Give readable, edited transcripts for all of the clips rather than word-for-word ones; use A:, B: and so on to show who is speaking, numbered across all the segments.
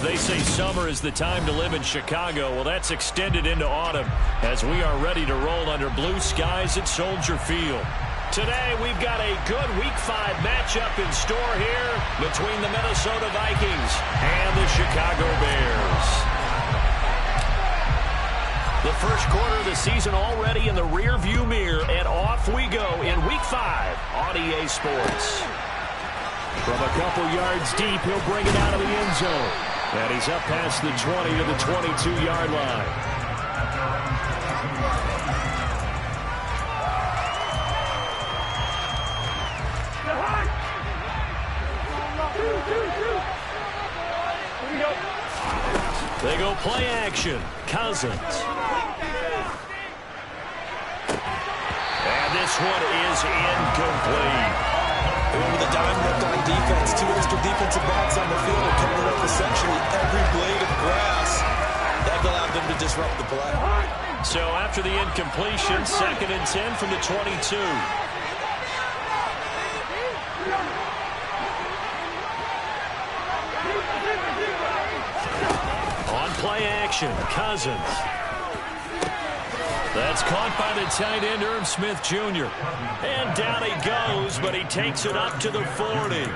A: They say summer is the time to live in Chicago. Well, that's extended into autumn as we are ready to roll under blue skies at Soldier Field. Today, we've got a good Week 5 matchup in store here between the Minnesota Vikings and the Chicago Bears. The first quarter of the season already in the rearview mirror, and off we go in Week 5 on EA Sports. From a couple yards deep, he'll bring it out of the end zone. And he's up past the 20 to the 22-yard line. They go play action. Cousins. And this one is incomplete.
B: Over the dime look on defense. Two extra defensive backs on the field are covering up essentially every blade of grass. That allowed them to disrupt the play.
A: So after the incompletion, 2nd and 10 from the 22. On play action, Cousins. That's caught by the tight end, Irv Smith Jr. And down he goes, but he takes it up to the 40.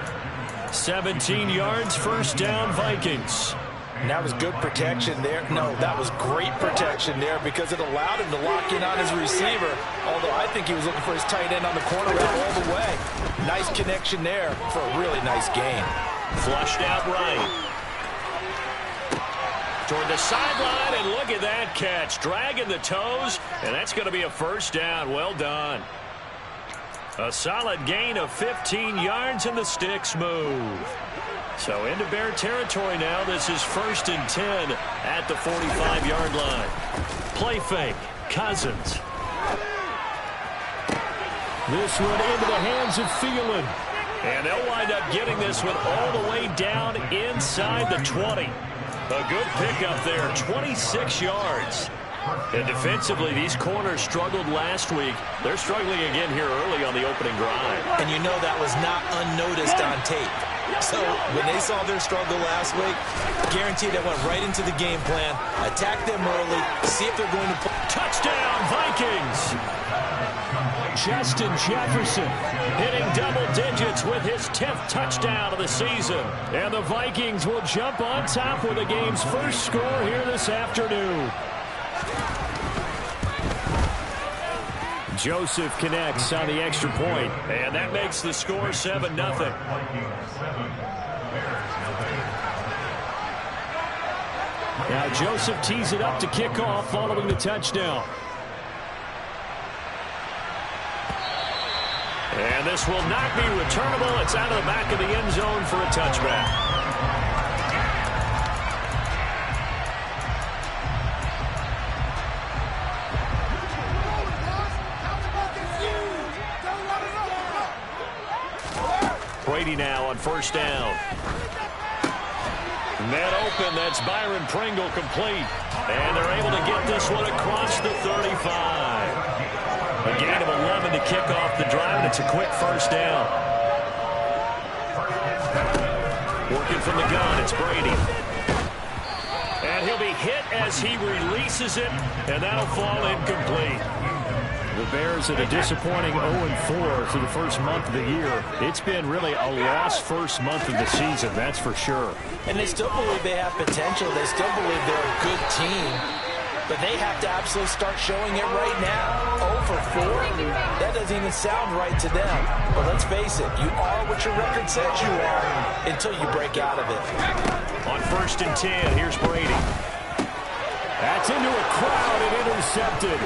A: 17 yards, first down, Vikings.
B: And that was good protection there. No, that was great protection there because it allowed him to lock in on his receiver, although I think he was looking for his tight end on the corner route all the way. Nice connection there for a really nice gain.
A: Flushed out right. Toward the sideline, and look at that catch. Dragging the toes, and that's going to be a first down. Well done. A solid gain of 15 yards, and the sticks move. So into Bear territory now. This is 1st and 10 at the 45-yard line. Play fake. Cousins. This one into the hands of Thielen. And they'll wind up getting this one all the way down inside the 20. A good pickup there, 26 yards. And defensively, these corners struggled last week. They're struggling again here early on the opening drive.
B: And you know that was not unnoticed on tape. So when they saw their struggle last week, guaranteed they went right into the game plan, attack them early, see if they're going to play.
A: Touchdown, Vikings! Justin Jefferson hitting double digits with his 10th touchdown of the season. And the Vikings will jump on top with the game's first score here this afternoon. Joseph connects on the extra point, and that makes the score 7-0. Now Joseph tees it up to kick off following the touchdown. And this will not be returnable. It's out of the back of the end zone for a touchback. Brady now on first down. Man open, that's Byron Pringle complete. And they're able to get this one across the 35. A gain of 11 to kick off the drive, and it's a quick first down. Working from the gun, it's Brady. And he'll be hit as he releases it, and that'll fall incomplete. The Bears at a disappointing 0-4 through the first month of the year. It's been really a lost first month of the season, that's for sure.
B: And they still believe they have potential. They still believe they're a good team. But they have to absolutely start showing it right now. 0-4? That doesn't even sound right to them. But let's face it, you are what your record says you are until you break out of it.
A: On 1st and 10, here's Brady. That's into a crowd and intercepted.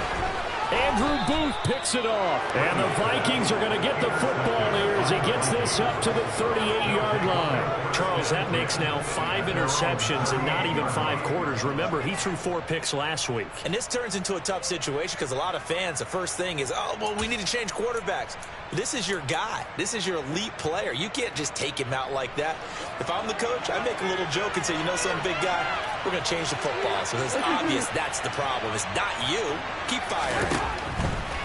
A: Andrew Booth picks it off. And the Vikings are going to get the football here as he gets this up to the 38-yard line. Charles, that makes now 5 interceptions in not even 5 quarters. Remember, he threw 4 picks last week.
B: And this turns into a tough situation because a lot of fans, the first thing is, oh, well, we need to change quarterbacks. This is your guy. This is your elite player. You can't just take him out like that. If I'm the coach, I make a little joke and say, you know something, big guy, we're going to change the football. So it's obvious that's the problem. It's not you. Keep firing.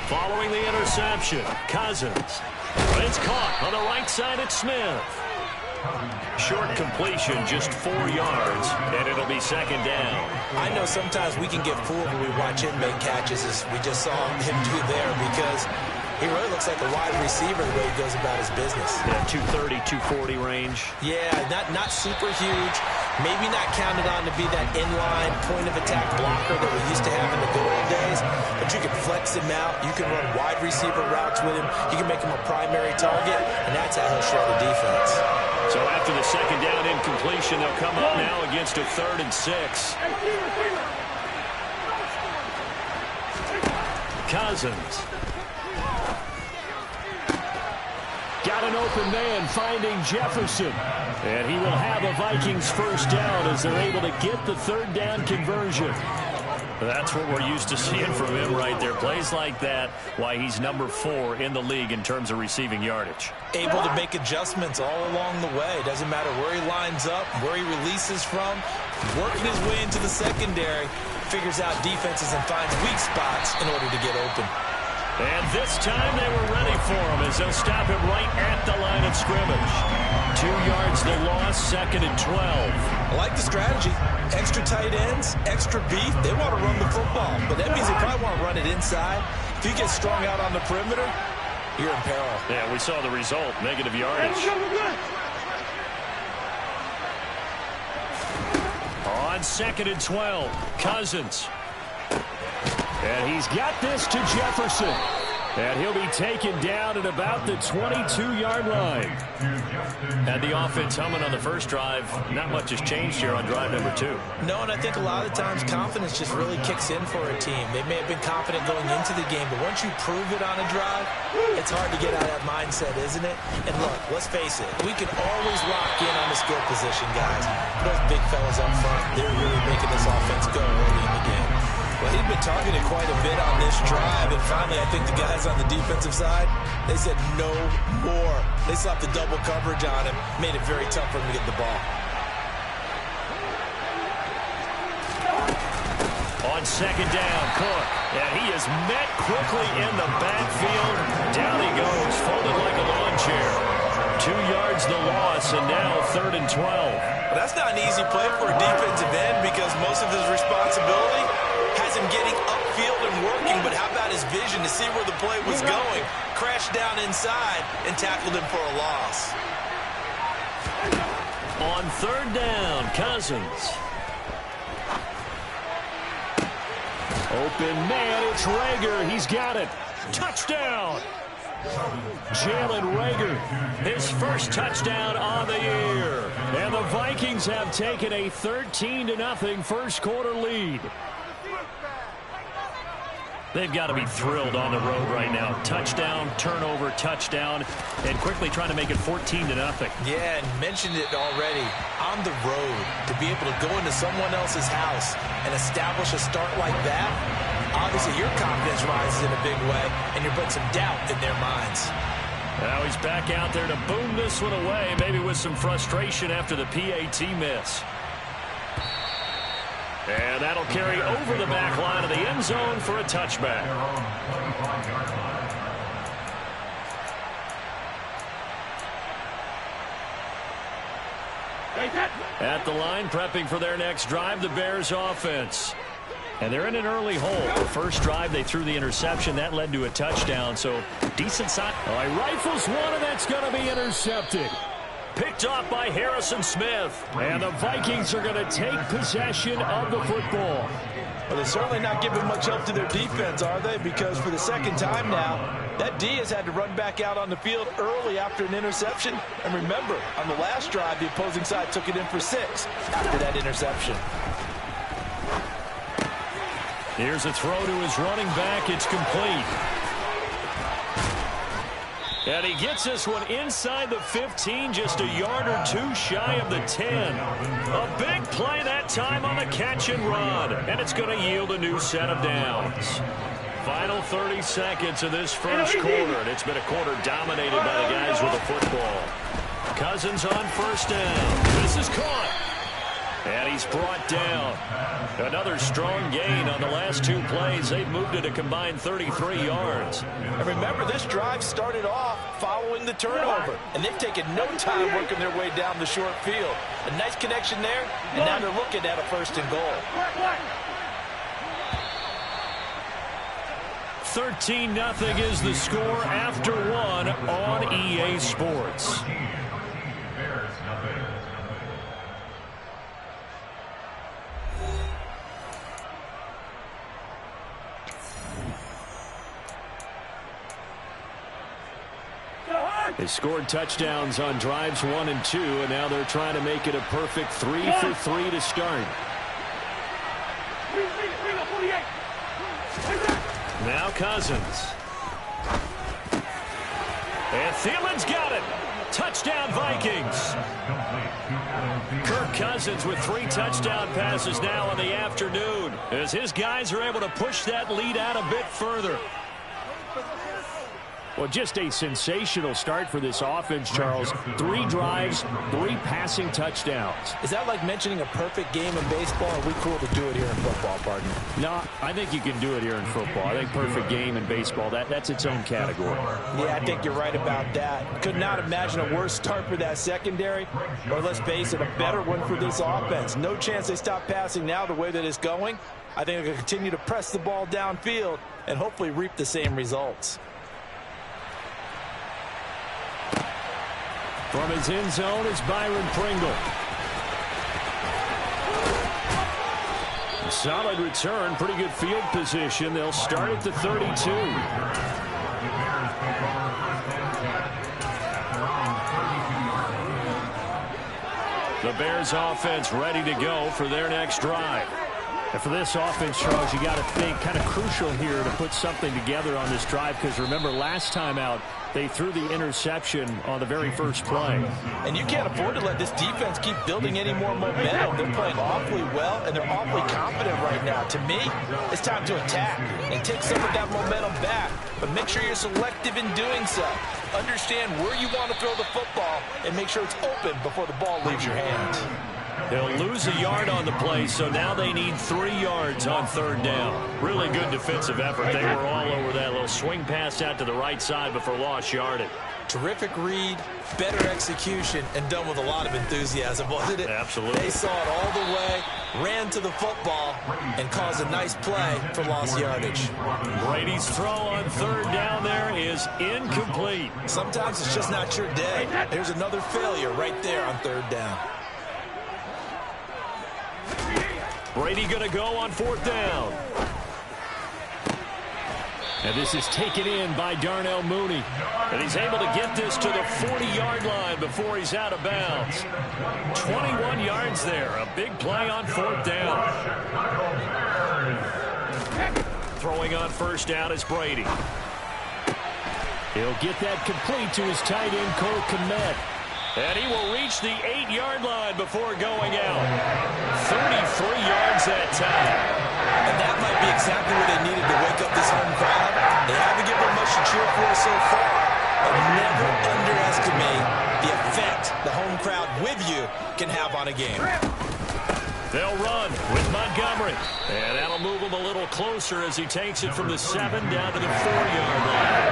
A: Following the interception, Cousins. It's caught on the right side at Smith. Short completion, just 4 yards, and it'll be second down.
B: I know sometimes we can get fooled when we watch him make catches, as we just saw him do there, because he really looks like a wide receiver the way he goes about his business.
A: Yeah, 230, 240 range.
B: Yeah, not super huge. Maybe not counted on to be that inline point-of-attack blocker that we used to have in the good old days. But you can flex him out. You can run wide receiver routes with him. You can make him a primary target, and that's how he'll shred the defense.
A: So after the second down incompletion, they'll come up now against a 3rd and 6. Cousins. Got an open man finding Jefferson. And he will have a Vikings first down as they're able to get the 3rd down conversion. That's what we're used to seeing from him right there. Plays like that, why he's number 4 in the league in terms of receiving yardage.
B: Able to make adjustments all along the way. Doesn't matter where he lines up, where he releases from. Working his way into the secondary. Figures out defenses and finds weak spots in order to get open.
A: And this time they were ready for him as they'll stop him right at the line of scrimmage. 2 yards the loss, 2nd and 12.
B: I like the strategy. Extra tight ends, extra beef. They want to run the football, but that means they probably want to run it inside. If you get strung out on the perimeter, you're in peril.
A: Yeah, we saw the result, negative yardage. On 2nd and 12, Cousins. And he's got this to Jefferson. And he'll be taken down at about the 22-yard line. Had the offense humming on the first drive. Not much has changed here on drive number 2.
B: No, and I think a lot of times confidence just really kicks in for a team. They may have been confident going into the game, but once you prove it on a drive, it's hard to get out of that mindset, isn't it? And look, let's face it, we can always lock in on the skill position, guys. Those big fellas up front, they're really making this offense go early in the game. Well, he'd been targeted quite a bit on this drive, and finally I think the guys on the defensive side, they said no more. They slapped the double coverage on him, made it very tough for him to get the ball.
A: On 2nd down, Cook. And he is met quickly in the backfield. Down he goes, folded like a lawn chair. 2 yards the loss, and now 3rd and 12.
B: Well, that's not an easy play for a defensive end because most of his responsibility has him getting upfield and working, but how about his vision to see where the play was going? Crashed down inside and tackled him for a loss.
A: On 3rd down, Cousins. Open man, it's Rager. He's got it. Touchdown. Jalen Rager, his first touchdown on the year. And the Vikings have taken a 13-0 first quarter lead. They've got to be thrilled on the road right now. Touchdown, turnover, touchdown, and quickly trying to make it 14-0.
B: Yeah, and mentioned it already. On the road, to be able to go into someone else's house and establish a start like that, obviously your confidence rises in a big way, and you're putting some doubt in their minds.
A: Now he's back out there to boom this one away, maybe with some frustration after the PAT miss. And that'll carry over the back line of the end zone for a touchback. At the line, prepping for their next drive, the Bears offense. And they're in an early hole. The first drive, they threw the interception. That led to a touchdown, so decent side. All right, rifles one, and that's going to be intercepted. Picked off by Harrison Smith. And the Vikings are going to take possession of the football.
B: Well, they're certainly not giving much help to their defense, are they? Because for the second time now, that D has had to run back out on the field early after an interception. And remember, on the last drive, the opposing side took it in for 6 after that interception.
A: Here's a throw to his running back. It's complete. And he gets this one inside the 15, just a yard or two shy of the 10. A big play that time on the catch and run. And it's going to yield a new set of downs. Final 30 seconds of this first quarter. And it's been a quarter dominated by the guys with the football. Cousins on first down. This is caught. And he's brought down. Another strong gain on the last 2 plays. They've moved it a combined 33 yards.
B: And remember, this drive started off following the turnover. And they've taken no time working their way down the short field. A nice connection there, and now they're looking at a 1st and goal.
A: 13-0 is the score after 1 on EA Sports. They scored touchdowns on drives 1 and 2, and now they're trying to make it a perfect 3 for 3 to start. Now Cousins. And Thielen's got it. Touchdown Vikings. Kirk Cousins with 3 touchdown passes now in the afternoon as his guys are able to push that lead out a bit further. Well, just a sensational start for this offense, Charles. 3 drives, 3 passing touchdowns.
B: Is that like mentioning a perfect game in baseball? Or are we cool to do it here in football, partner?
A: No, I think you can do it here in football. I think perfect game in baseball, that's its own category.
B: Yeah, I think you're right about that. Could not imagine a worse start for that secondary, or let's face it, a better one for this offense. No chance they stop passing now the way that it's going. I think they're going to continue to press the ball downfield and hopefully reap the same results.
A: From his end zone is Byron Pringle. Solid return, pretty good field position. They'll start at the 32. The Bears offense ready to go for their next drive. And for this offense, Charles, you got to think kind of crucial here to put something together on this drive, because remember last time out they threw the interception on the very first play.
B: And you can't afford to let this defense keep building any more momentum. They're playing awfully well, and they're awfully confident right now. To me, it's time to attack and take some of that momentum back. But make sure you're selective in doing so. Understand where you want to throw the football and make sure it's open before the ball leaves your hands.
A: They'll lose a yard on the play, so now they need 3 yards on 3rd down. Really good defensive effort. They were all over that little swing pass out to the right side before lost yardage.
B: Terrific read, better execution, and done with a lot of enthusiasm, wasn't it?
A: Absolutely.
B: They saw it all the way, ran to the football, and caused a nice play for lost yardage.
A: Brady's throw on 3rd down there is incomplete.
B: Sometimes it's just not your day. There's another failure right there on 3rd down.
A: Brady going to go on 4th down. And this is taken in by Darnell Mooney. And he's able to get this to the 40-yard line before he's out of bounds. 21 yards there. A big play on 4th down. Throwing on 1st down is Brady. He'll get that complete to his tight end, Cole Kmet. And he will reach the 8-yard line before going out. 33 yards that time.
B: And that might be exactly what they needed to wake up this home crowd. They haven't given them much to cheer for so far. But never underestimate the effect the home crowd with you can have on a game.
A: They'll run with Montgomery. And that'll move him a little closer as he takes it from the 7 down to the 4-yard line.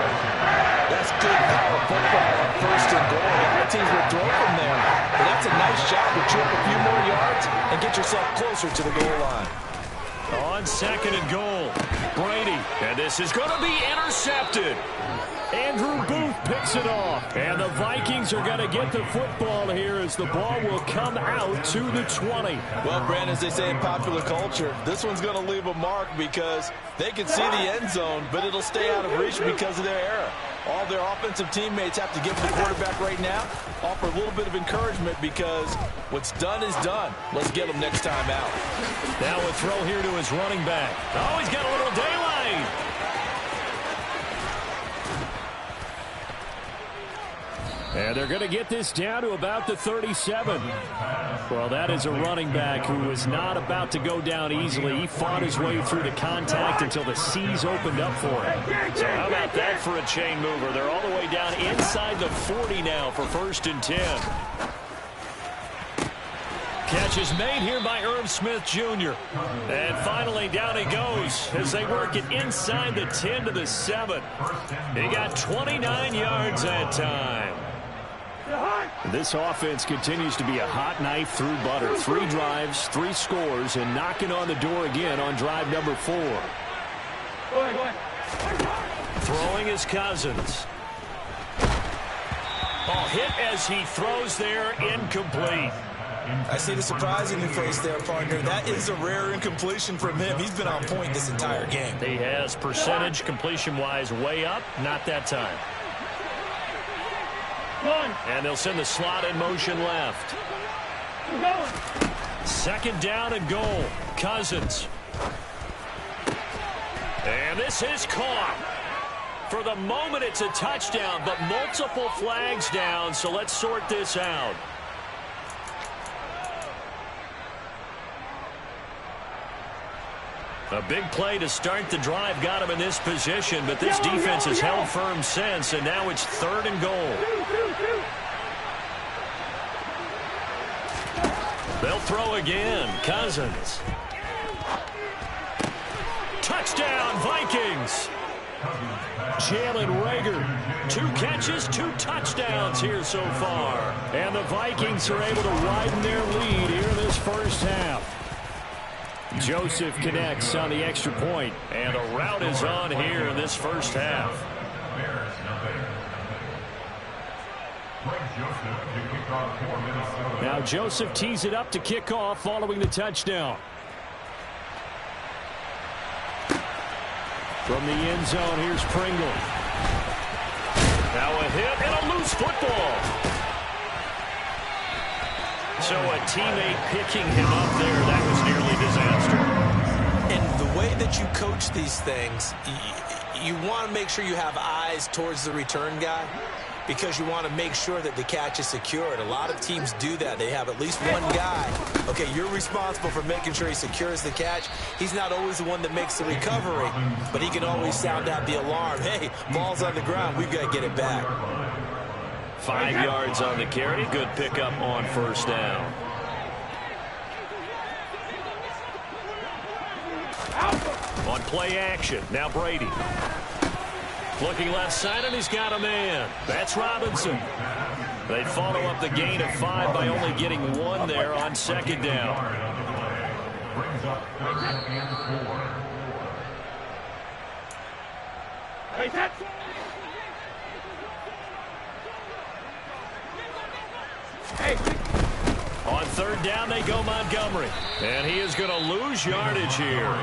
B: That's good power football on 1st and goal. A lot of teams will throw from there. But that's a nice job to chew up a few more yards and get yourself closer to the goal line.
A: On 2nd and goal, Brady. And this is going to be intercepted. Andrew Booth picks it off. And the Vikings are going to get the football here as the ball will come out to the 20.
B: Well, Brandon, as they say in popular culture, this one's going to leave a mark because they can see the end zone, but it'll stay out of reach because of their error. All their offensive teammates have to give the quarterback right now, offer a little bit of encouragement because what's done is done. Let's get them next time out.
A: Now a throw here to his running back. Oh, he's got a little daylight. And they're going to get this down to about the 37. Well, that is a running back who was not about to go down easily. He fought his way through the contact until the C's opened up for him. So how about that for a chain mover? They're all the way down inside the 40 now for 1st and 10. Catch is made here by Irv Smith Jr. And finally down he goes as they work it inside the 10 to the 7. He got 29 yards that time. This offense continues to be a hot knife through butter. 3 drives, 3 scores, and knocking on the door again on drive number 4. Throwing is Cousins. Oh, hit as he throws there, incomplete.
B: I see the surprise in your face there, partner. That is a rare incompletion from him. He's been on point this entire game.
A: He has percentage completion-wise way up, not that time. And they'll send the slot in motion left. Second down and goal. Cousins. And this is caught. For the moment, it's a touchdown, but multiple flags down, so let's sort this out. A big play to start the drive got him in this position, but this defense has held firm since, and now it's 3rd and goal. They'll throw again. Cousins. Touchdown, Vikings. Jalen Reagor, 2 catches, 2 touchdowns here so far. And the Vikings are able to widen their lead here in this first half. Joseph connects on the extra point, and a rout is on here in this first half. Now Joseph tees it up to kick off following the touchdown. From the end zone, here's Pringle. Now a hit and a loose football. So a teammate picking him up there, that was nearly disaster.
B: And the way that you coach these things, you want to make sure you have eyes towards the return guy because you want to make sure that the catch is secured. A lot of teams do that. They have at least one guy. Okay, you're responsible for making sure he secures the catch. He's not always the one that makes the recovery, but he can always sound out the alarm. Hey, ball's on the ground. We've got to get it back.
A: 5 yards on the carry. Good pickup on first down. On play action. Now Brady. Looking left side, and he's got a man. That's Robinson. They follow up the gain of 5 by only getting 1 there on second down. On third down, they go Montgomery. And he is going to lose yardage here.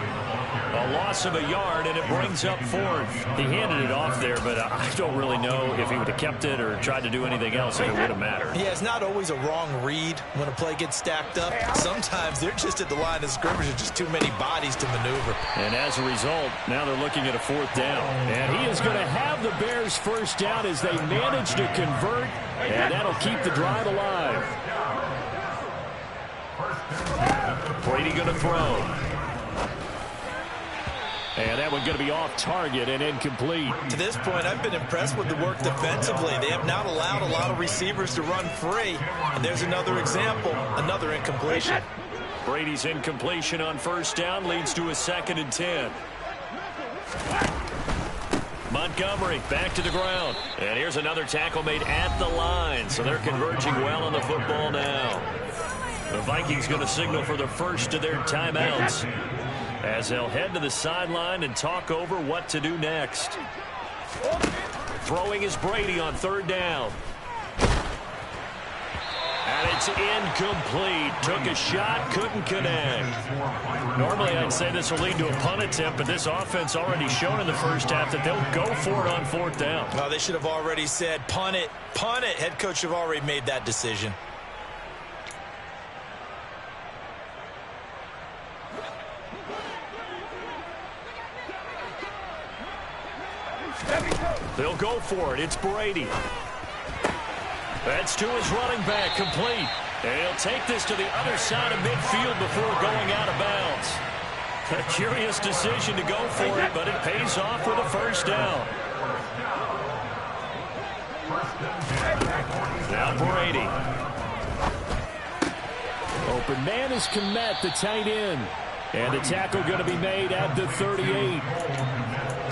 A: A loss of a yard, and it brings up 4th. He handed it off there, but I don't really know if he would have kept it or tried to do anything else if it would have mattered.
B: Yeah, it's not always a wrong read when a play gets stacked up. Sometimes they're just at the line of scrimmage with just too many bodies to maneuver.
A: And as a result, now they're looking at a 4th down. And he is going to have the Bears' first down as they manage to convert, and that'll keep the drive alive. Brady going to throw. And that one going to be off target and incomplete.
B: To this point, I've been impressed with the work defensively. They have not allowed a lot of receivers to run free. And there's another example, another incompletion.
A: Brady's incompletion on first down leads to a 2nd and 10. Montgomery back to the ground. And here's another tackle made at the line. So they're converging well on the football now. The Vikings going to signal for the first of their timeouts as they'll head to the sideline and talk over what to do next. Throwing is Brady on third down. And it's incomplete. Took a shot, couldn't connect. Normally I'd say this will lead to a punt attempt, but this offense already shown in the first half that they'll go for it on 4th down.
B: Oh, they should have already said punt it, punt it. Head coach have already made that decision.
A: They'll go for it. It's Brady. That's to his running back, complete. And he'll take this to the other side of midfield before going out of bounds. A curious decision to go for it, but it pays off with a first down. Now Brady. Oh, open. Man is Komet, the tight end. And the tackle going to be made at the 38.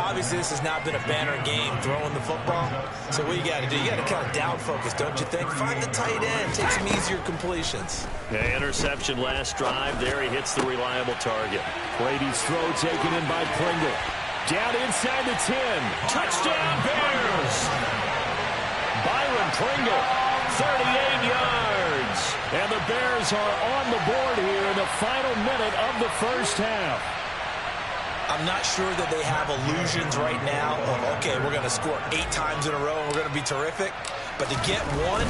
B: Obviously, this has not been a banner game throwing the football. So what you got to do, you got to kind of down focus, don't you think? Find the tight end, take some easier completions.
A: Yeah, interception last drive. There he hits the reliable target. Brady's throw taken in by Pringle. Down inside the 10. Touchdown, Bears! Byron Pringle, 38 yards. And the Bears are on the board here in the final minute of the first half.
B: I'm not sure that they have illusions right now of, okay, we're going to score 8 times in a row and we're going to be terrific. But to get one,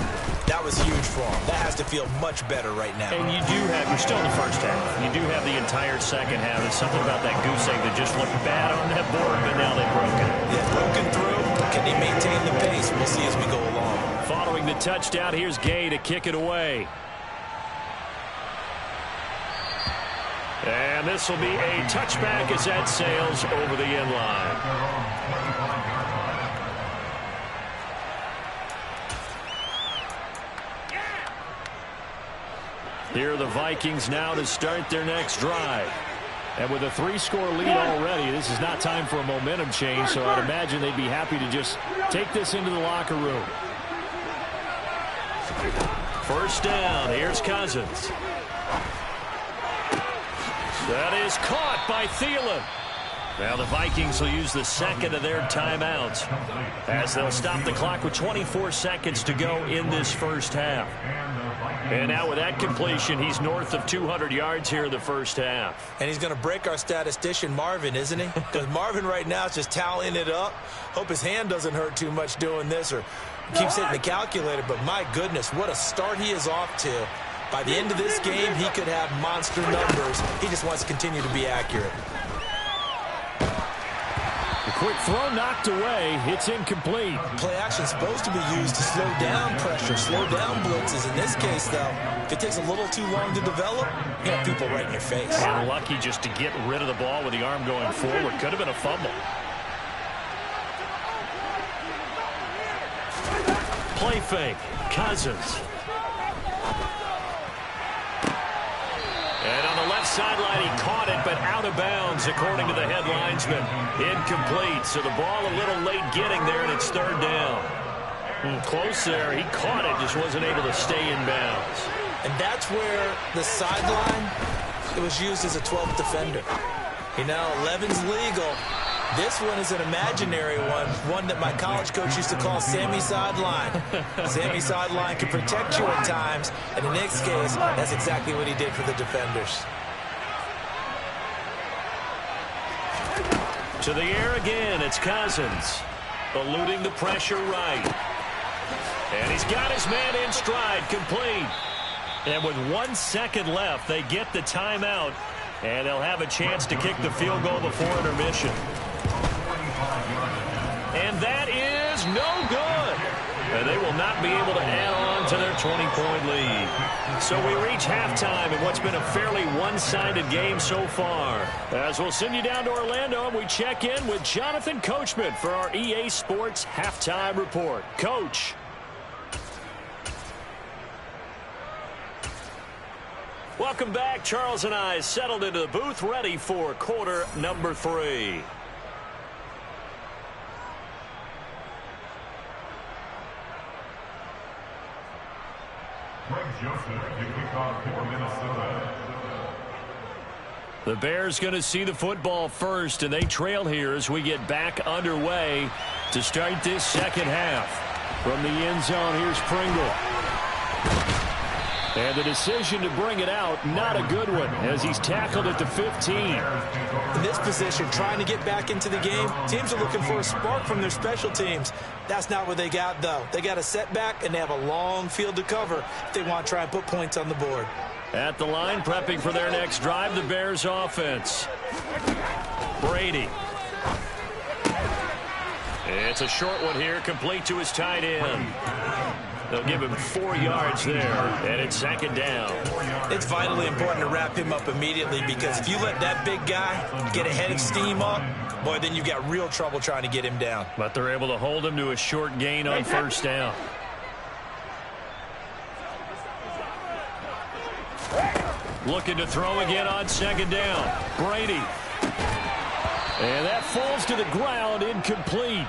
B: that was huge for them. That has to feel much better right now.
A: And you're still in the first half. You do have the entire second half. There's something about that goose egg that just looked bad on that board, but now they've broken it.
B: Yeah, broken through. Can they maintain the pace? We'll see as we go along.
A: Following the touchdown, here's Gay to kick it away. And this will be a touchback as that sails over the end line. Here are the Vikings now to start their next drive. And with a 3-score lead already, this is not time for a momentum change, so I'd imagine they'd be happy to just take this into the locker room. First down, here's Cousins. That is caught by Thielen. Now the Vikings will use the second of their timeouts as they'll stop the clock with 24 seconds to go in this first half. And now with that completion, he's north of 200 yards here in the first half.
B: And he's going to break our statistician, Marvin, isn't he? Because Marvin right now is just tallying it up. Hope his hand doesn't hurt too much doing this or keeps hitting the calculator. But my goodness, what a start he is off to. By the end of this game, he could have monster numbers. He just wants to continue to be accurate.
A: The quick throw knocked away. It's incomplete.
B: Play action is supposed to be used to slow down pressure, slow down blitzes. In this case, though, if it takes a little too long to develop, you have people right in your face.
A: And lucky just to get rid of the ball with the arm going forward. Could have been a fumble. Play fake. Cousins. And on the left sideline, he caught it, but out of bounds, according to the head linesman. Incomplete, so the ball a little late getting there, and it's third down. Close there. He caught it, just wasn't able to stay in bounds.
B: And that's where the sideline, it was used as a 12th defender. You know, 11's legal. This one is an imaginary one that my college coach used to call Sammy Sideline. Sammy Sideline can protect you at times, and in this case, that's exactly what he did for the defenders.
A: To the air again, it's Cousins, eluding the pressure right. And he's got his man in stride, complete. And with 1 second left, they get the timeout, and they'll have a chance to kick the field goal before intermission. And that is no good. And they will not be able to add on to their 20-point lead. So we reach halftime in what's been a fairly one-sided game so far. As we'll send you down to Orlando, and we check in with Jonathan Coachman for our EA Sports Halftime Report. Coach. Welcome back. Charles and I settled into the booth, ready for quarter number 3. The Bears going to see the football first, and they trail here as we get back underway to start this second half. From the end zone, here's Pringle. And the decision to bring it out, not a good one, as he's tackled at the 15.
B: In this position, trying to get back into the game, teams are looking for a spark from their special teams. That's not what they got, though. They got a setback, and they have a long field to cover if they want to try and put points on the board.
A: At the line, prepping for their next drive, the Bears offense. Brady. It's a short one here, complete to his tight end. They'll give him 4 yards there, and it's second down.
B: It's vitally important to wrap him up immediately, because if you let that big guy get a head of steam up, boy, then you've got real trouble trying to get him down.
A: But they're able to hold him to a short gain on first down. Looking to throw again on second down. Brady. And that falls to the ground, incomplete.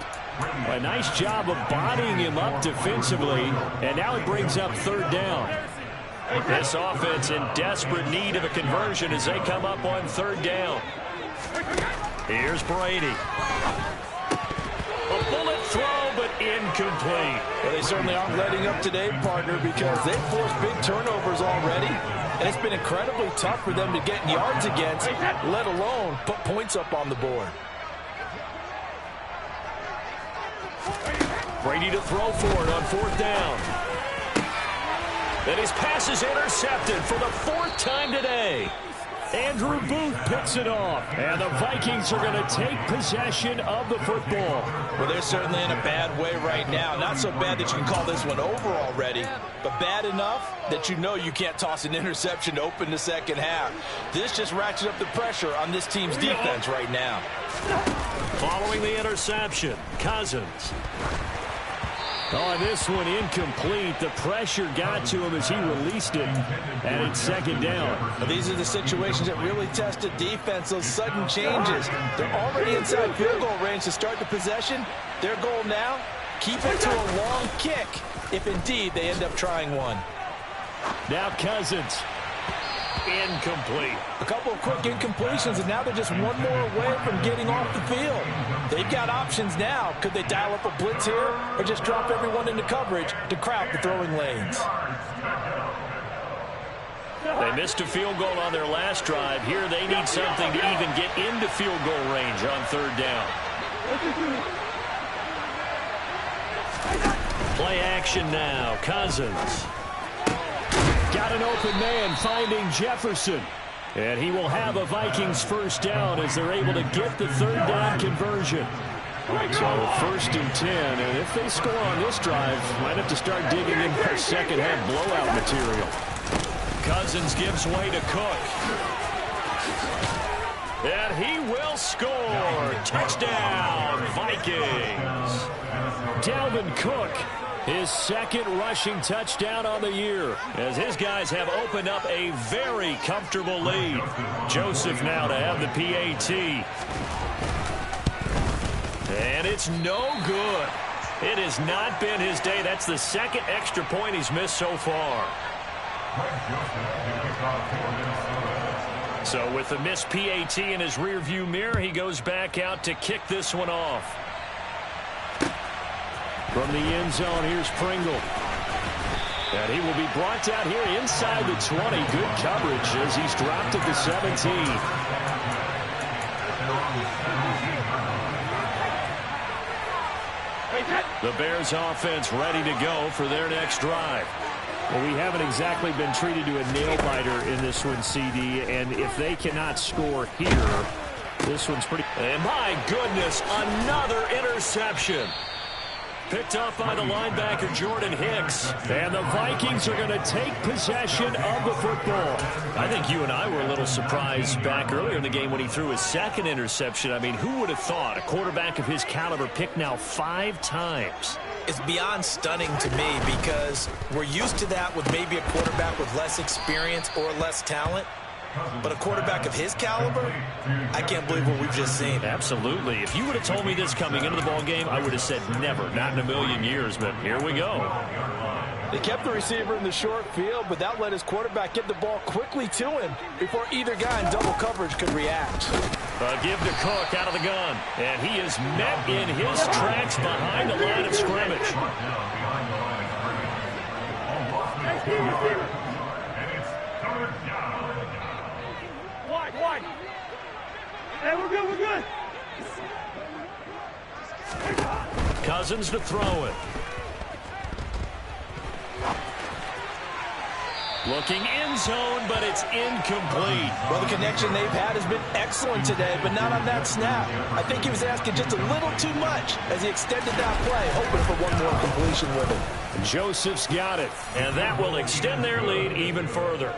A: A nice job of bodying him up defensively, and now it brings up third down. This offense in desperate need of a conversion as they come up on third down. Here's Brady. A bullet throw, but incomplete.
B: Well, they certainly aren't letting up today, partner, because they've forced big turnovers already, and it's been incredibly tough for them to get yards against, let alone put points up on the board.
A: Brady to throw for it on fourth down. And his pass is intercepted for the fourth time today. Andrew Booth picks it off. And the Vikings are going to take possession of the football.
B: Well, they're certainly in a bad way right now. Not so bad that you can call this one over already, but bad enough that you know you can't toss an interception to open the second half. This just ratchets up the pressure on this team's defense right now.
A: Following the interception, Cousins. Oh, this one incomplete. The pressure got to him as he released it, and it's second down.
B: Well, these are the situations that really test a defense, those sudden changes. They're already inside field goal range to start the possession. Their goal now, keep it to a long kick, if indeed they end up trying one.
A: Now Cousins. Incomplete.
B: A couple of quick incompletions, and now they're just one more away from getting off the field. They've got options now. Could they dial up a blitz here or just drop everyone into coverage to crowd the throwing lanes?
A: They missed a field goal on their last drive. Here they need something to even get into field goal range on third down. Play action now. Cousins. Got an open man finding Jefferson. And he will have a Vikings first down as they're able to get the third down conversion. So first and 10, and if they score on this drive, might have to start digging in for second half blowout material. Cousins gives way to Cook. And he will score. Touchdown, Vikings. Dalvin Cook, his second rushing touchdown on the year, as his guys have opened up a very comfortable lead. Joseph now to have the PAT. And it's no good. It has not been his day. That's the second extra point he's missed so far. So with the missed PAT in his rearview mirror, he goes back out to kick this one off. From the end zone, here's Pringle. And he will be brought down here inside the 20. Good coverage as he's dropped at the 17. The Bears offense ready to go for their next drive. Well, we haven't exactly been treated to a nail-biter in this one, CD. And if they cannot score here, this one's pretty... And my goodness, another interception. Picked up by the linebacker, Jordan Hicks. And the Vikings are going to take possession of the football. I think you and I were a little surprised back earlier in the game when he threw his second interception. I mean, who would have thought a quarterback of his caliber picked now 5 times?
B: It's beyond stunning to me because we're used to that with maybe a quarterback with less experience or less talent. But a quarterback of his caliber, I can't believe what we've just seen.
A: Absolutely. If you would have told me this coming into the ball game, I would have said never, not in a million years. But here we go.
B: They kept the receiver in the short field, but that let his quarterback get the ball quickly to him before either guy in double coverage could react.
A: A give to Cook out of the gun. And he is met in his tracks behind the line of scrimmage.
C: Hey, we're good, we're good.
A: Cousins to throw it. Looking end zone, but it's incomplete.
B: Well, the connection they've had has been excellent today, but not on that snap. I think he was asking just a little too much as he extended that play, hoping for one more completion with it.
A: Joseph's got it, and that will extend their lead even further.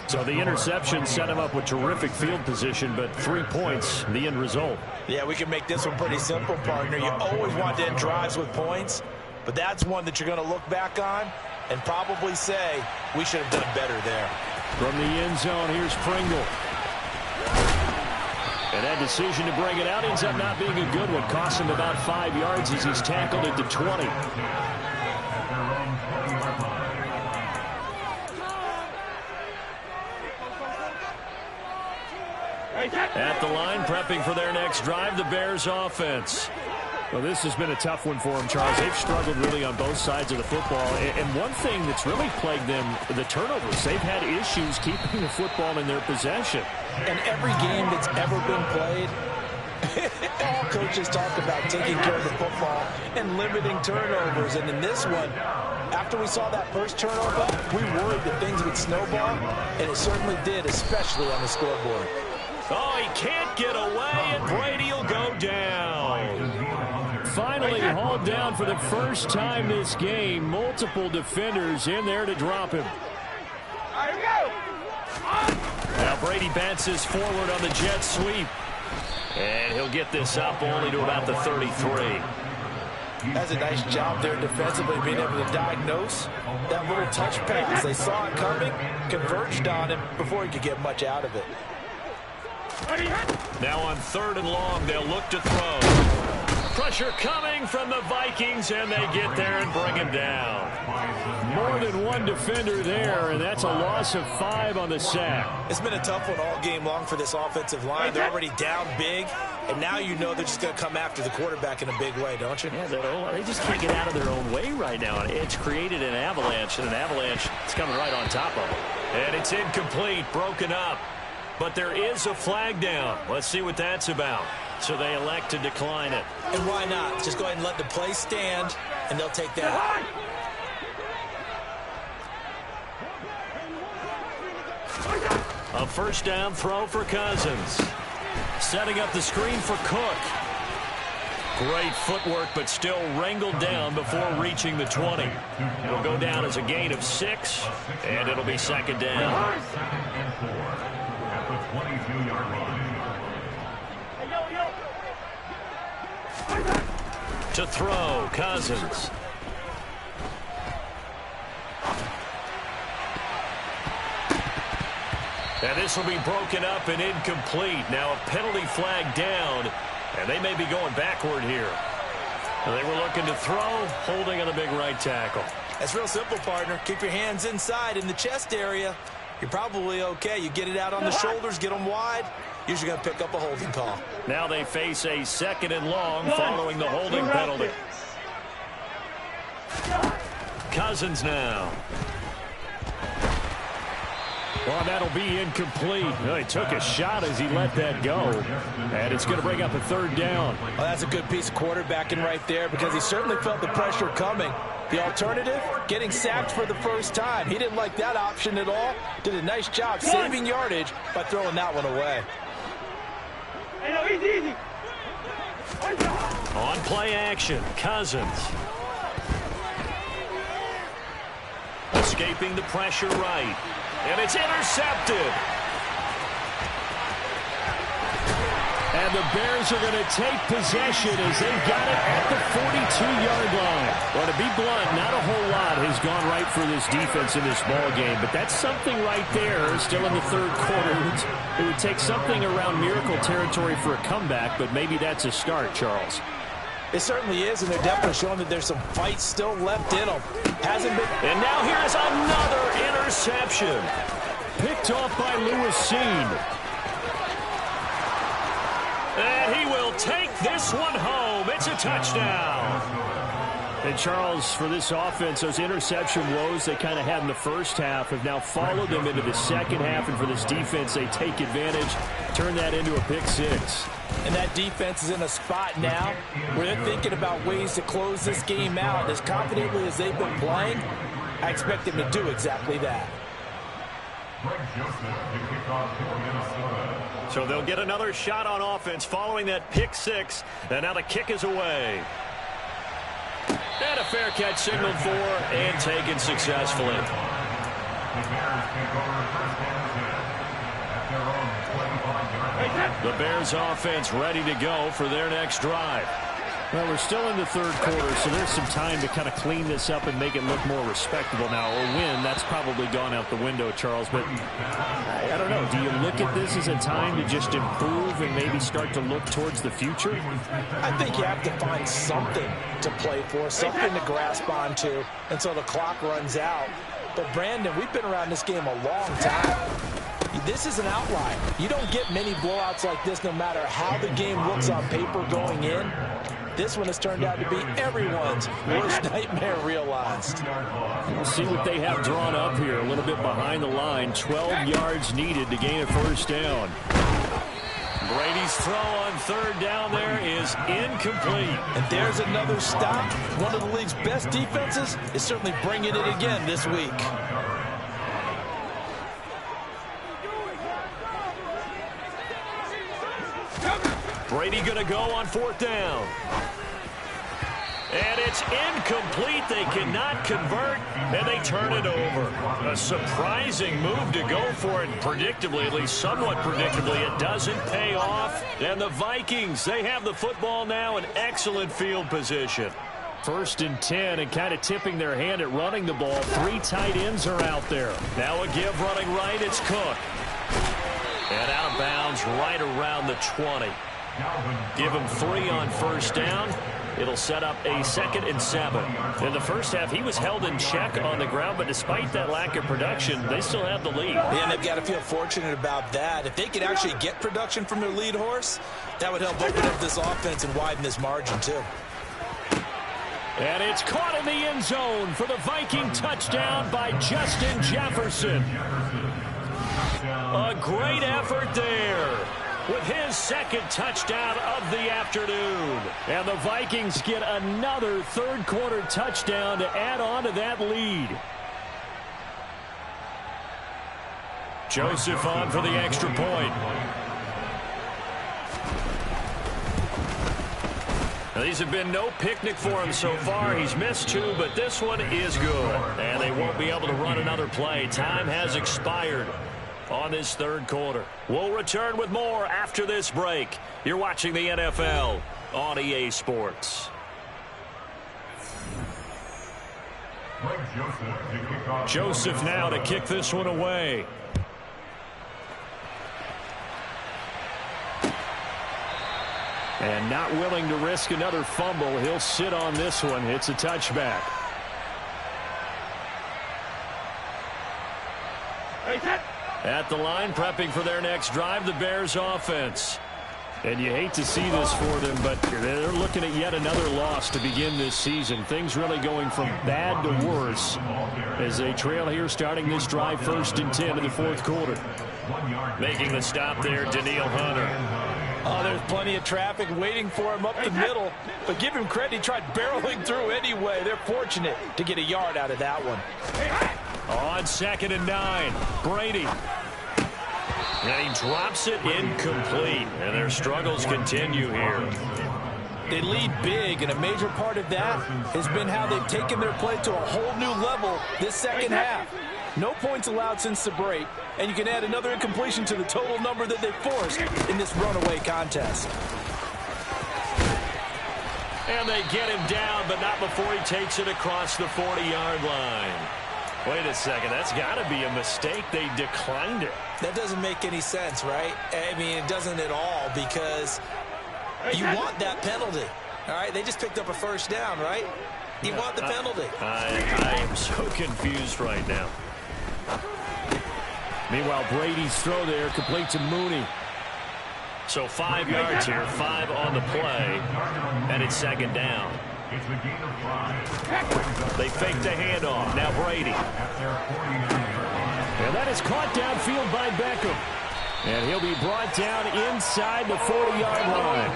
A: So the interception set him up with terrific field position, but 3 points, the end result.
B: Yeah, we can make this one pretty simple, partner. You always want to end drives with points, but that's one that you're going to look back on and probably say we should have done better there.
A: From the end zone, here's Pringle. And that decision to bring it out ends up not being a good one. Cost him about 5 yards as he's tackled at the 20. At the line, prepping for their next drive, the Bears offense. Well, this has been a tough one for them, Charles. They've struggled really on both sides of the football. And one thing that's really plagued them, the turnovers. They've had issues keeping the football in their possession.
B: And every game that's ever been played, all coaches talk about taking care of the football and limiting turnovers. And in this one, after we saw that first turnover, we worried that things would snowball, and it certainly did, especially on the scoreboard.
A: Oh, he can't get away, and Brady will go down. Finally hauled down for the first time this game. Multiple defenders in there to drop him. Now Brady bounces forward on the jet sweep. And he'll get this up only to about the 33.
B: That's a nice job there defensively, being able to diagnose that little touch pass. They saw it coming, converged on him before he could get much out of it.
A: Now on 3rd and long, they'll look to throw. Pressure coming from the Vikings, and they get there and bring him down. More than one defender there, and that's a loss of 5 on the sack.
B: It's been a tough one all game long for this offensive line. They're already down big, and now you know they're just going to come after the quarterback in a big way, don't you?
A: Yeah, they just can't get out of their own way right now. It's created an avalanche, and an avalanche is coming right on top of them. And it's incomplete, broken up. But there is a flag down. Let's see what that's about. So they elect to decline it.
B: And why not? Just go ahead and let the play stand, and they'll take that.
A: A first down throw for Cousins. Setting up the screen for Cook. Great footwork, but still wrangled down before reaching the 20. It'll go down as a gain of 6, and it'll be 2nd down. To throw, Cousins. And this will be broken up and incomplete. Now a penalty flag down, and they may be going backward here. They were looking to throw, holding on the big right tackle.
B: That's real simple, partner. Keep your hands inside in the chest area. You're probably okay. You get it out on the shoulders, get them wide. Usually going to pick up a holding call.
A: Now they face a 2nd and long following the holding penalty. Cousins now. Well, that'll be incomplete. Well, he took a shot as he let that go. And it's going to bring up a 3rd down.
B: Well, that's a good piece of quarterbacking right there because he certainly felt the pressure coming. The alternative, getting sacked for the first time. He didn't like that option at all. Did a nice job saving yardage by throwing that one away.
C: Hey, no, easy.
A: On play action, Cousins. Escaping the pressure right. And it's intercepted. And the Bears are going to take possession as they've got it at the 42-yard line. Well, to be blunt, not a whole lot has gone right for this defense in this ball game, but that's something right there. Still in the 3rd quarter. It would take something around miracle territory for a comeback, but maybe that's a start, Charles.
B: It certainly is, and they're definitely showing that there's some fight still left in them. Hasn't been.
A: And now here's another interception. Picked off by Lewis Seen. And he will take this one home. It's a touchdown. And Charles, for this offense, those interception woes they kind of had in the first half have now followed them into the second half. And for this defense, they take advantage, turn that into a pick 6.
B: And that defense is in a spot now where they're thinking about ways to close this game out. As confidently as they've been playing, I expect them to do exactly that.
A: So they'll get another shot on offense following that pick 6. And now the kick is away. And a fair catch signaled for and taken successfully. The Bears offense ready to go for their next drive. Well, we're still in the third quarter, so there's some time to kind of clean this up and make it look more respectable. Now, a win, that's probably gone out the window, Charles, but I don't know. Do you look at this as a time to just improve and maybe start to look towards the future?
D: I think you have to find something to play for, something to grasp onto until the clock runs out. But, Brandon, we've been around this game a long time. This is an outlier. You don't get many blowouts like this no matter how the game looks on paper going in. This one has turned out to be everyone's worst nightmare realized.
A: We'll see what they have drawn up here. A little bit behind the line. 12 yards needed to gain a first down. Brady's throw on third down there is incomplete.
D: And there's another stop. One of the league's best defenses is certainly bringing it again this week.
A: Brady going to go on fourth down. And it's incomplete. They cannot convert, and they turn it over. A surprising move to go for it. Predictably, at least somewhat predictably, it doesn't pay off. And the Vikings, they have the football now in excellent field position. 1st and 10, and kind of tipping their hand at running the ball. 3 tight ends are out there. Now a give running right, it's Cook. And out of bounds right around the 20. Give him 3 on first down. It'll set up a 2nd and 7. In the first half, he was held in check on the ground, but despite that lack of production, they still have the lead.
D: Yeah, and they've got to feel fortunate about that. If they could actually get production from their lead horse, that would help open up this offense and widen this margin, too.
A: And it's caught in the end zone for the Viking touchdown by Justin Jefferson. A great effort there with his 2nd touchdown of the afternoon. And the Vikings get another third quarter touchdown to add on to that lead. Joseph on for the extra point. Now, these have been no picnic for him so far. He's missed 2, but this one is good. And they won't be able to run another play. Time has expired on this third quarter. We'll return with more after this break. You're watching the NFL on EA Sports. Joseph now to kick this one away. And not willing to risk another fumble. He'll sit on this one. It's a touchback. At the line, prepping for their next drive, the Bears offense. And you hate to see this for them, but they're looking at yet another loss to begin this season. Things really going from bad to worse as they trail here starting this drive 1st and 10 in the 4th quarter. Making the stop there, Daniil Hunter.
D: Oh, there's plenty of traffic waiting for him up the middle. But give him credit, he tried barreling through anyway. They're fortunate to get a yard out of that one.
A: On 2nd and 9, Brady. And he drops it incomplete. And their struggles continue here.
D: They lead big, and a major part of that has been how they've taken their play to a whole new level this second half. No points allowed since the break, and you can add another incompletion to the total number that they forced in this runaway contest.
A: And they get him down, but not before he takes it across the 40-yard line. Wait a second, that's got to be a mistake. They declined it.
B: That doesn't make any sense, right? I mean, it doesn't at all, because you want that penalty. All right, they just picked up a first down, right? You want the penalty.
A: I am so confused right now. Meanwhile, Brady's throw there complete to Mooney. So 5 yards here, 5 on the play, and it's 2nd down. They fake the handoff. Now Brady. And that is caught downfield by Beckham. And he'll be brought down inside the 40-yard line.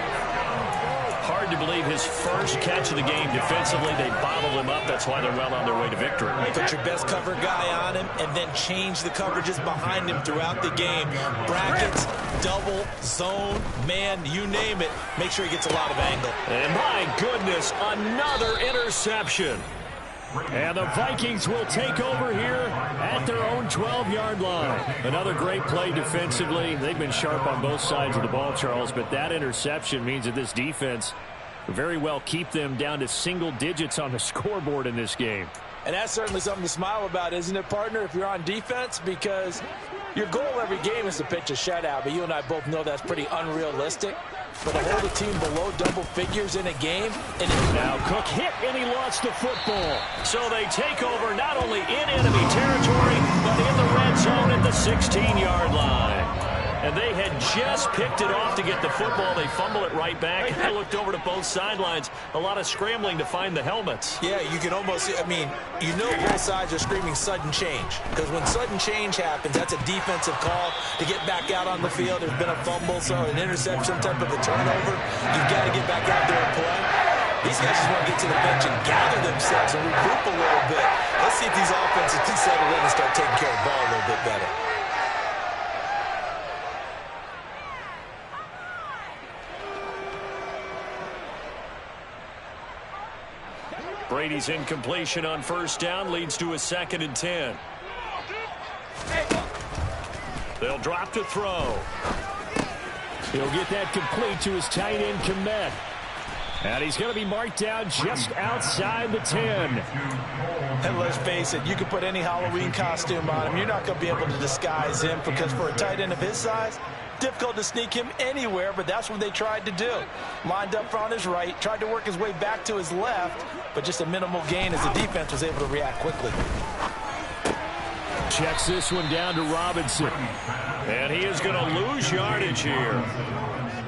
A: Hard to believe his first catch of the game defensively. They bottled him up. That's why they're well on their way to victory.
B: Put your best cover guy on him and then change the coverages behind him throughout the game. Brackets, double, zone, man, you name it. Make sure he gets a lot of angle.
A: And my goodness, another interception. And the Vikings will take over here at their own 12-yard line. Another great play defensively. They've been sharp on both sides of the ball, Charles, but that interception means that this defense very well keep them down to single digits on the scoreboard in this game.
D: And that's certainly something to smile about, isn't it, partner, if you're on defense? Because your goal every game is to pitch a shutout, but you and I both know that's pretty unrealistic. But to hold a team below double figures in a game. And
A: now Cook hit, and he lost the football. So they take over not only in enemy territory, but in the red zone at the 16-yard line. And they had just picked it off to get the football. They fumble it right back. I looked over to both sidelines. A lot of scrambling to find the helmets.
B: Yeah, you can almost, I mean, you know both sides are screaming sudden change. Because when sudden change happens, that's a defensive call to get back out on the field. There's been a fumble, so an interception, type of a turnover. You've got to get back out there and play. These guys just want to get to the bench and gather themselves and regroup a little bit. Let's see if these offenses can settle in and start taking care of the ball a little bit better.
A: Brady's incompletion on first down leads to a 2nd and 10. They'll drop to throw. He'll get that complete to his tight end, Komet. And he's going to be marked down just outside the 10.
D: And let's face it, you can put any Halloween costume on him. You're not going to be able to disguise him because for a tight end of his size, difficult to sneak him anywhere, but that's what they tried to do. Lined up on his right, tried to work his way back to his left, but just a minimal gain as the defense was able to react quickly.
A: Checks this one down to Robinson. And he is going to lose yardage here.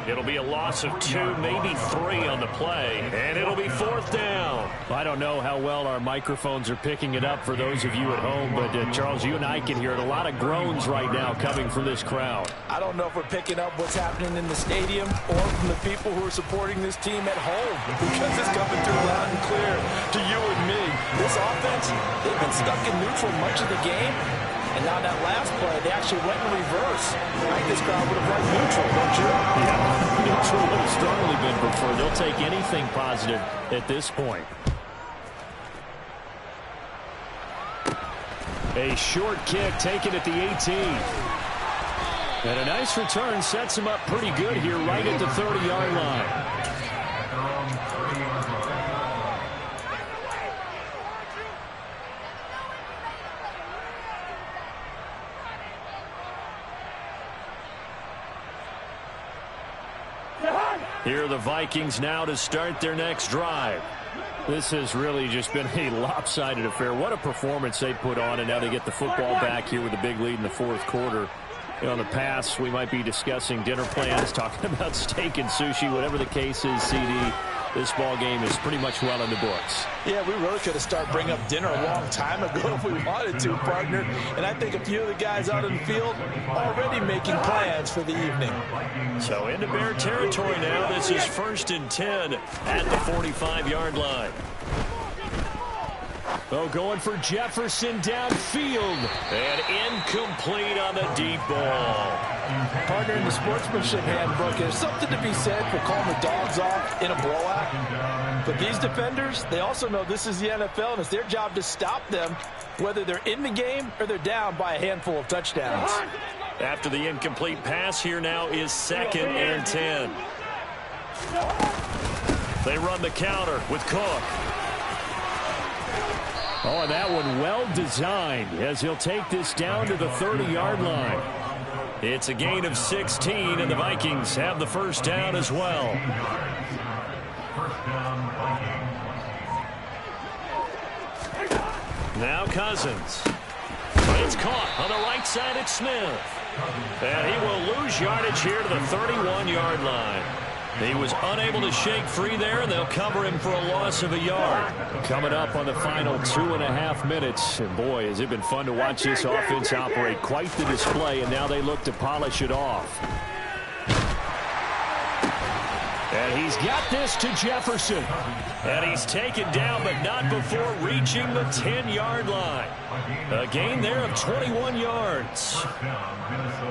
A: It'll be a loss of 2, maybe 3 on the play, and it'll be 4th down. I don't know how well our microphones are picking it up for those of you at home, but Charles, you and I can hear it. A lot of groans right now coming from this crowd.
D: I don't know if we're picking up what's happening in the stadium or from the people who are supporting this team at home, because it's coming through loud and clear to you and me. This offense, they've been stuck in neutral much of the game. And on that last play, they actually went in reverse. I think this crowd would have run neutral, don't you?
A: Yeah, neutral would have strongly been preferred. They'll take anything positive at this point. A short kick taken at the 18. And a nice return sets him up pretty good here right at the 30-yard line. Here are the Vikings now to start their next drive. This has really just been a lopsided affair. What a performance they put on, and now they get the football back here with a big lead in the 4th quarter. You know, in the past, we might be discussing dinner plans, talking about steak and sushi, whatever the case is, CD. This ball game is pretty much well in the books.
D: Yeah, we really could have started bringing up dinner a long time ago if we wanted to, partner. And I think a few of the guys out in the field already making plans for the evening.
A: So into Bear territory now. This is 1st and 10 at the 45-yard line. Oh, going for Jefferson downfield. And incomplete on the deep ball.
D: Partner, in the sportsmanship handbook, there's something to be said for calling the dogs off in a blowout. But these defenders, they also know this is the NFL, and it's their job to stop them, whether they're in the game or they're down by a handful of touchdowns.
A: After the incomplete pass, here now is 2nd and 10. They run the counter with Cook. Oh, and that one well designed as he'll take this down to the 30-yard line. It's a gain of 16, and the Vikings have the 1st down as well. Now Cousins. But it's caught on the right side at Smith. And he will lose yardage here to the 31-yard line. He was unable to shake free there, and they'll cover him for a loss of a yard. Coming up on the final 2.5 minutes. And boy, has it been fun to watch this offense operate. Quite the display, and now they look to polish it off. And he's got this to Jefferson. And he's taken down, but not before reaching the 10-yard line. A gain there of 21 yards.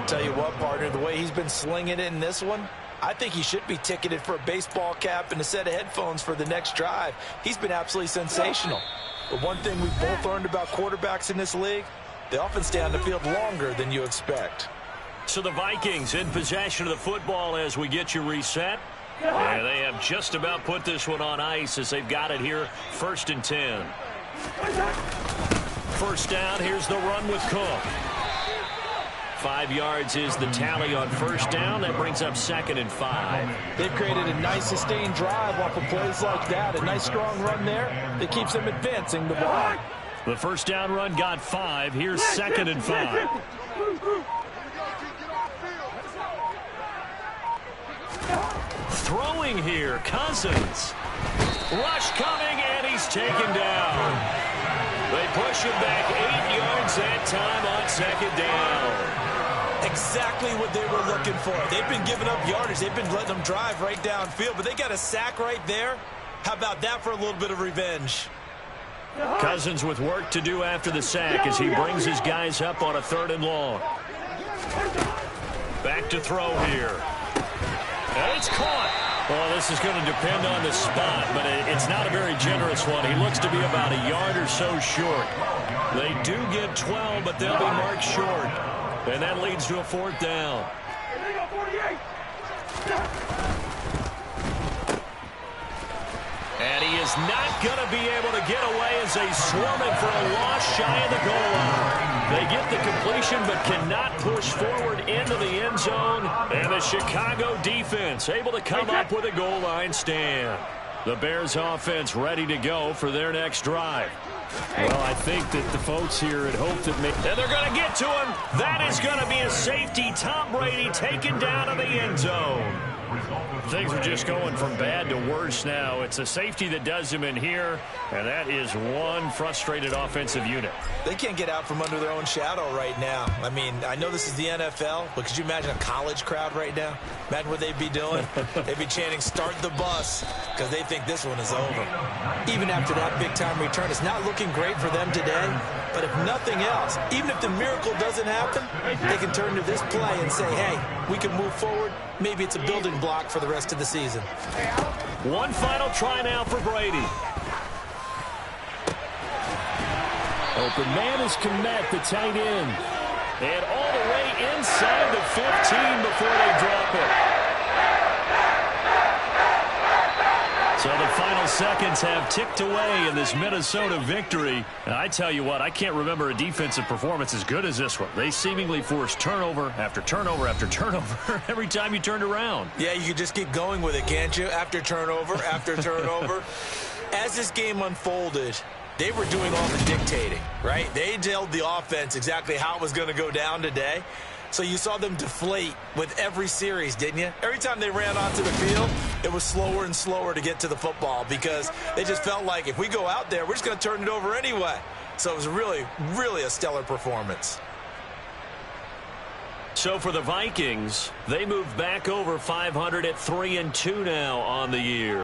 D: Tell you what, partner, the way he's been slinging it in this one, I think he should be ticketed for a baseball cap and a set of headphones for the next drive. He's been absolutely sensational. But one thing we've both learned about quarterbacks in this league, they often stay on the field longer than you expect.
A: So the Vikings in possession of the football as we get you reset. And they have just about put this one on ice as they've got it here, 1st and 10. First down, here's the run with Cook. 5 yards is the tally on first down. That brings up 2nd and 5.
D: They've created a nice sustained drive off of plays like that. A nice strong run there that keeps them advancing the ball.
A: The first down run got 5. Here's 2nd and 5. Throwing here, Cousins. Rush coming, and he's taken down. They push him back 8 yards that time on 2nd down.
B: Exactly what they were looking for. They've been giving up yardage. They've been letting them drive right downfield, but they got a sack right there. How about that for a little bit of revenge?
A: Cousins with work to do after the sack as he brings his guys up on a 3rd and long. Back to throw here. And it's caught. Well, this is going to depend on the spot, but it's not a very generous one. He looks to be about a yard or so short. They do get 12, but they'll be marked short. And that leads to a 4th down. And he is not going to be able to get away as they swarm him for a loss shy of the goal line. They get the completion but cannot push forward into the end zone. And the Chicago defense able to come up with a goal line stand. The Bears offense ready to go for their next drive. Well, I think that the folks here had hoped that and they're going to get to him. That is going to be a safety. Tom Brady taken down in the end zone. Things are just going from bad to worse now. It's a safety that does him in here, and that is one frustrated offensive unit.
B: They can't get out from under their own shadow right now. I mean, I know this is the NFL, but could you imagine a college crowd right now? Imagine what they'd be doing. They'd be chanting, "Start the bus," because they think this one is over. Even after that big-time return, it's not looking great for them today, but if nothing else, even if the miracle doesn't happen, they can turn to this play and say, hey, we can move forward. Maybe it's a building block for the rest of the season.
A: One final try now for Brady. Open man is Kmet, the tight end. And all the way inside the 15 before they drop it. So the final seconds have ticked away in this Minnesota victory. And I tell you what, I can't remember a defensive performance as good as this one. They seemingly forced turnover after turnover after turnover every time you turned around.
B: Yeah, you could just keep going with it, can't you? After turnover, after turnover. As this game unfolded, they were doing all the dictating, right? They told the offense exactly how it was going to go down today. So you saw them deflate with every series, didn't you? Every time they ran onto the field, it was slower and slower to get to the football because they just felt like if we go out there, we're just going to turn it over anyway. So it was really, really a stellar performance.
A: So for the Vikings, they move back over 500 at 3-2 now on the year.